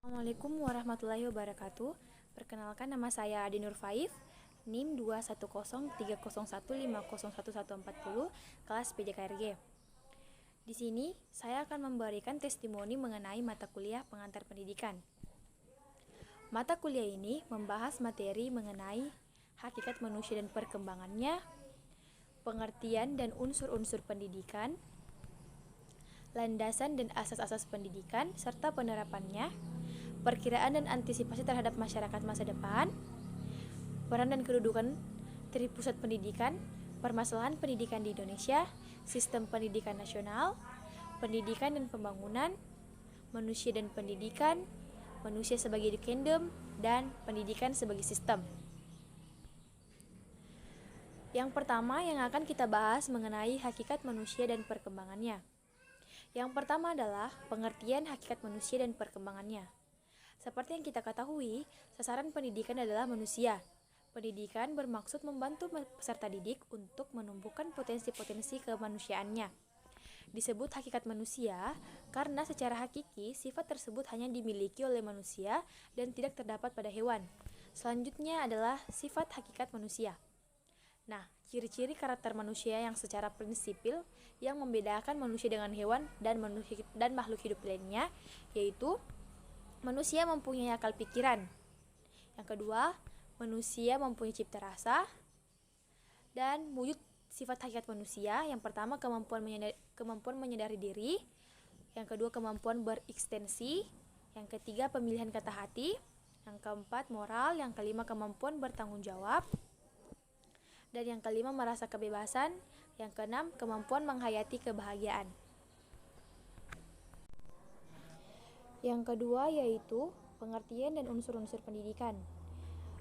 Assalamualaikum warahmatullahi wabarakatuh. Perkenalkan, nama saya Adi Nur Faif, NIM 2103015011140, kelas PJKRG. Di sini saya akan memberikan testimoni mengenai mata kuliah pengantar pendidikan. Mata kuliah ini membahas materi mengenai hakikat manusia dan perkembangannya, pengertian dan unsur-unsur pendidikan, landasan dan asas-asas pendidikan serta penerapannya, perkiraan dan antisipasi terhadap masyarakat masa depan, peran dan kedudukan Tripusat Pendidikan, permasalahan pendidikan di Indonesia, sistem pendidikan nasional, pendidikan dan pembangunan, manusia dan pendidikan, manusia sebagai kingdom, dan pendidikan sebagai sistem. Yang pertama yang akan kita bahas mengenai hakikat manusia dan perkembangannya. Yang pertama adalah pengertian hakikat manusia dan perkembangannya. Seperti yang kita ketahui, sasaran pendidikan adalah manusia. Pendidikan bermaksud membantu peserta didik untuk menumbuhkan potensi-potensi kemanusiaannya. Disebut hakikat manusia karena secara hakiki sifat tersebut hanya dimiliki oleh manusia dan tidak terdapat pada hewan. Selanjutnya adalah sifat hakikat manusia. Nah, ciri-ciri karakter manusia yang secara prinsipil yang membedakan manusia dengan hewan dan makhluk hidup lainnya, yaitu manusia mempunyai akal pikiran. Yang kedua, manusia mempunyai cipta rasa. Dan wujud sifat hakikat manusia, yang pertama kemampuan menyadari diri, yang kedua kemampuan berekstensi, yang ketiga pemilihan kata hati, yang keempat moral, yang kelima kemampuan bertanggung jawab, dan yang kelima merasa kebebasan, yang keenam kemampuan menghayati kebahagiaan. Yang kedua yaitu pengertian dan unsur-unsur pendidikan.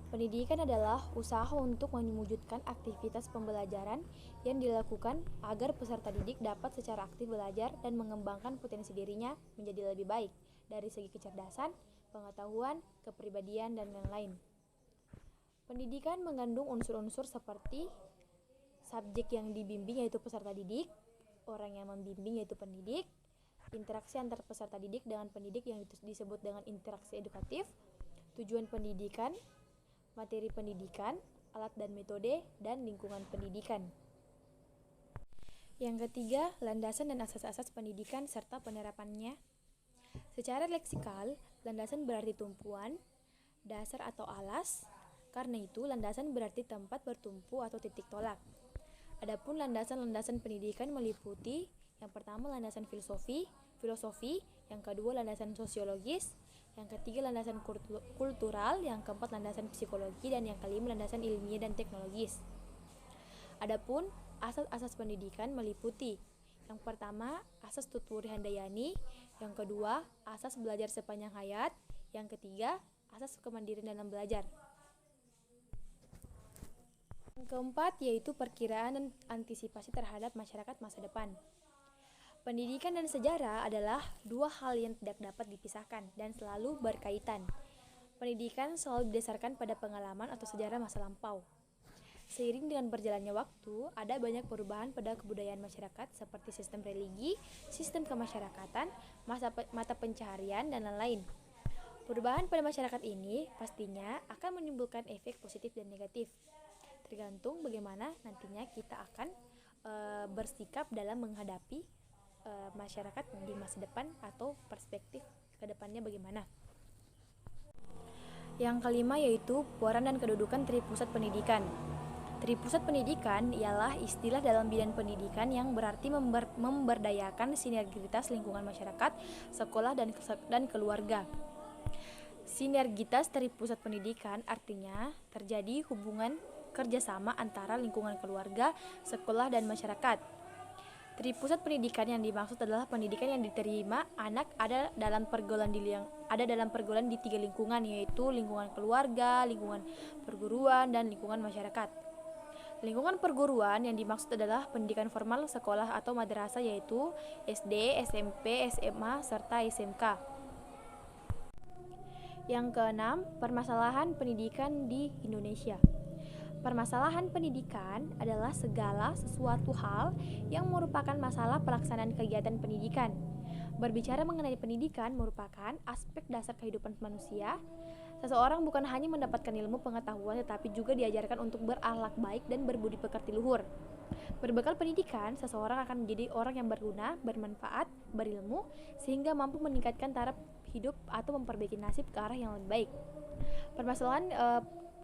Pendidikan adalah usaha untuk mewujudkan aktivitas pembelajaran yang dilakukan agar peserta didik dapat secara aktif belajar dan mengembangkan potensi dirinya menjadi lebih baik dari segi kecerdasan, pengetahuan, kepribadian, dan lain-lain. Pendidikan mengandung unsur-unsur seperti subjek yang dibimbing yaitu peserta didik, orang yang membimbing yaitu pendidik, interaksi antar peserta didik dengan pendidik yang disebut dengan interaksi edukatif, tujuan pendidikan, materi pendidikan, alat dan metode, dan lingkungan pendidikan. Yang ketiga, landasan dan asas-asas pendidikan serta penerapannya. Secara leksikal, landasan berarti tumpuan, dasar atau alas. Karena itu, landasan berarti tempat bertumpu atau titik tolak. Adapun landasan-landasan pendidikan meliputi yang pertama landasan filosofi, yang kedua landasan sosiologis, yang ketiga landasan kultural, yang keempat landasan psikologi, dan yang kelima landasan ilmiah dan teknologis. Adapun asas-asas pendidikan meliputi yang pertama asas Tutwuri Handayani, yang kedua asas belajar sepanjang hayat, yang ketiga asas kemandirian dalam belajar. Yang keempat yaitu perkiraan dan antisipasi terhadap masyarakat masa depan. Pendidikan dan sejarah adalah dua hal yang tidak dapat dipisahkan dan selalu berkaitan. Pendidikan selalu didasarkan pada pengalaman atau sejarah masa lampau. Seiring dengan berjalannya waktu, ada banyak perubahan pada kebudayaan masyarakat seperti sistem religi, sistem kemasyarakatan, mata pencaharian, dan lain-lain. Perubahan pada masyarakat ini pastinya akan menimbulkan efek positif dan negatif. Tergantung bagaimana nantinya kita akan bersikap dalam menghadapi masyarakat di masa depan atau perspektif ke depannya bagaimana. Yang kelima yaitu peran dan kedudukan Tripusat Pendidikan. Tripusat Pendidikan ialah istilah dalam bidang pendidikan yang berarti memberdayakan sinergitas lingkungan masyarakat, sekolah, dan keluarga. Sinergitas Tripusat Pendidikan artinya terjadi hubungan kerjasama antara lingkungan keluarga, sekolah, dan masyarakat. Tripusat pendidikan yang dimaksud adalah pendidikan yang diterima anak ada dalam pergaulan di tiga lingkungan, yaitu lingkungan keluarga, lingkungan perguruan, dan lingkungan masyarakat. Lingkungan perguruan yang dimaksud adalah pendidikan formal sekolah atau madrasah, yaitu SD, SMP, SMA, serta SMK. Yang keenam, permasalahan pendidikan di Indonesia. Permasalahan pendidikan adalah segala sesuatu hal yang merupakan masalah pelaksanaan kegiatan pendidikan. Berbicara mengenai pendidikan merupakan aspek dasar kehidupan manusia. Seseorang bukan hanya mendapatkan ilmu pengetahuan tetapi juga diajarkan untuk berakhlak baik dan berbudi pekerti luhur. Berbekal pendidikan, seseorang akan menjadi orang yang berguna, bermanfaat, berilmu, sehingga mampu meningkatkan taraf hidup atau memperbaiki nasib ke arah yang lebih baik. Permasalahan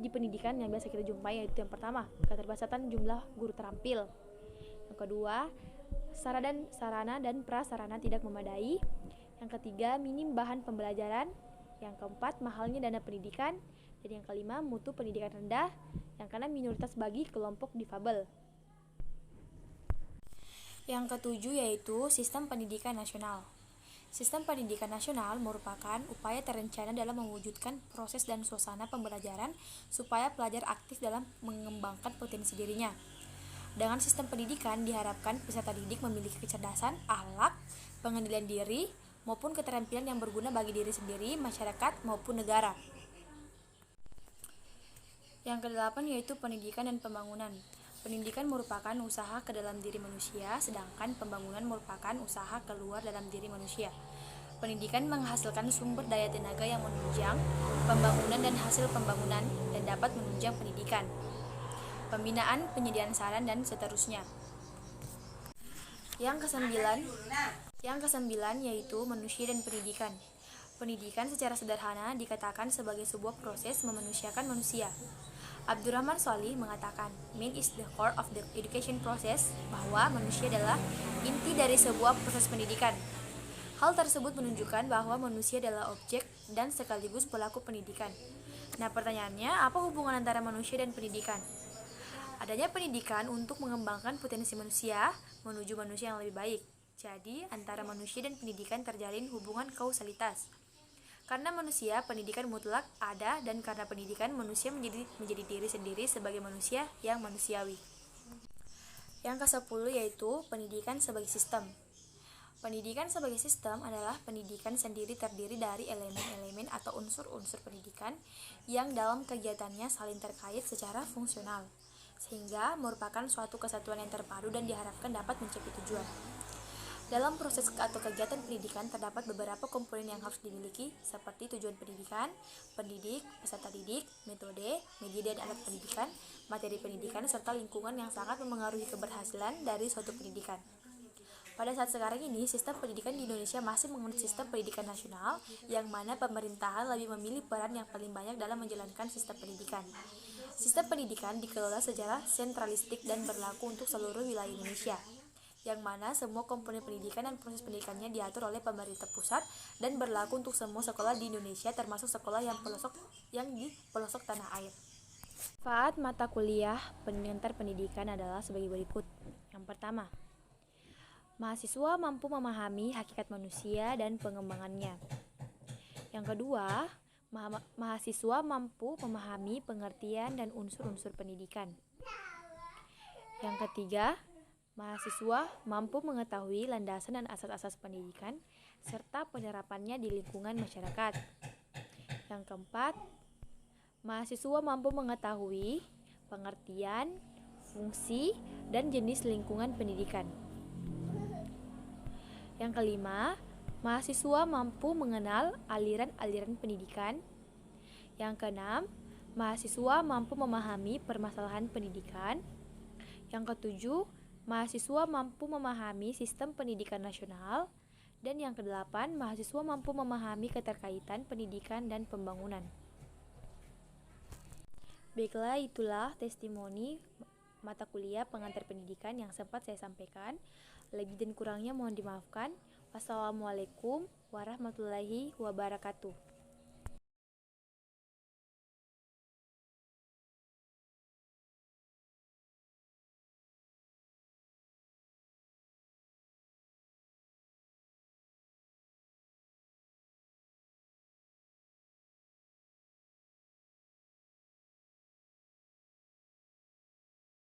di pendidikan yang biasa kita jumpai yaitu yang pertama, keterbatasan jumlah guru terampil. Yang kedua, sarana dan prasarana tidak memadai. Yang ketiga, minim bahan pembelajaran. Yang keempat, mahalnya dana pendidikan. Dan yang kelima, mutu pendidikan rendah. Yang keenam, minoritas bagi kelompok difabel. Yang ketujuh yaitu sistem pendidikan nasional. Sistem pendidikan nasional merupakan upaya terencana dalam mewujudkan proses dan suasana pembelajaran supaya pelajar aktif dalam mengembangkan potensi dirinya. Dengan sistem pendidikan diharapkan peserta didik memiliki kecerdasan, akhlak, pengendalian diri, maupun keterampilan yang berguna bagi diri sendiri, masyarakat, maupun negara. Yang kedelapan yaitu pendidikan dan pembangunan. Pendidikan merupakan usaha ke dalam diri manusia, sedangkan pembangunan merupakan usaha keluar dalam diri manusia. Pendidikan menghasilkan sumber daya tenaga yang menunjang pembangunan dan hasil pembangunan dan dapat menunjang pendidikan, pembinaan, penyediaan saran, dan seterusnya. Yang kesembilan yaitu manusia dan pendidikan. Pendidikan secara sederhana dikatakan sebagai sebuah proses memanusiakan manusia. Abdurrahman Sholih mengatakan, "Man is the core of the education process," bahwa manusia adalah inti dari sebuah proses pendidikan. Hal tersebut menunjukkan bahwa manusia adalah objek dan sekaligus pelaku pendidikan. Nah, pertanyaannya, apa hubungan antara manusia dan pendidikan? Adanya pendidikan untuk mengembangkan potensi manusia menuju manusia yang lebih baik. Jadi, antara manusia dan pendidikan terjalin hubungan kausalitas. Karena manusia, pendidikan mutlak ada, dan karena pendidikan, manusia menjadi diri sendiri sebagai manusia yang manusiawi. Yang ke-10 yaitu pendidikan sebagai sistem. Pendidikan sebagai sistem adalah pendidikan sendiri terdiri dari elemen-elemen atau unsur-unsur pendidikan yang dalam kegiatannya saling terkait secara fungsional, sehingga merupakan suatu kesatuan yang terpadu dan diharapkan dapat mencapai tujuan. Dalam proses atau kegiatan pendidikan terdapat beberapa komponen yang harus dimiliki seperti tujuan pendidikan, pendidik, peserta didik, metode, media dan alat pendidikan, materi pendidikan, serta lingkungan yang sangat memengaruhi keberhasilan dari suatu pendidikan. Pada saat sekarang ini, sistem pendidikan di Indonesia masih menganut sistem pendidikan nasional, yang mana pemerintahan lebih memilih peran yang paling banyak dalam menjalankan sistem pendidikan. Sistem pendidikan dikelola secara sentralistik dan berlaku untuk seluruh wilayah Indonesia, yang mana semua komponen pendidikan dan proses pendidikannya diatur oleh pemerintah pusat dan berlaku untuk semua sekolah di Indonesia termasuk sekolah yang di pelosok tanah air. Manfaat mata kuliah pengantar pendidikan adalah sebagai berikut. Yang pertama, mahasiswa mampu memahami hakikat manusia dan pengembangannya. Yang kedua, mahasiswa mampu memahami pengertian dan unsur-unsur pendidikan. Yang ketiga, mahasiswa mampu mengetahui landasan dan asas-asas pendidikan serta penerapannya di lingkungan masyarakat. Yang keempat, mahasiswa mampu mengetahui pengertian, fungsi, dan jenis lingkungan pendidikan. Yang kelima, mahasiswa mampu mengenal aliran-aliran pendidikan. Yang keenam, mahasiswa mampu memahami permasalahan pendidikan. Yang ketujuh, mahasiswa mampu memahami sistem pendidikan nasional. Dan yang kedelapan, mahasiswa mampu memahami keterkaitan pendidikan dan pembangunan. Baiklah, itulah testimoni mata kuliah pengantar pendidikan yang sempat saya sampaikan. Lebih dan kurangnya mohon dimaafkan. Wassalamualaikum warahmatullahi wabarakatuh.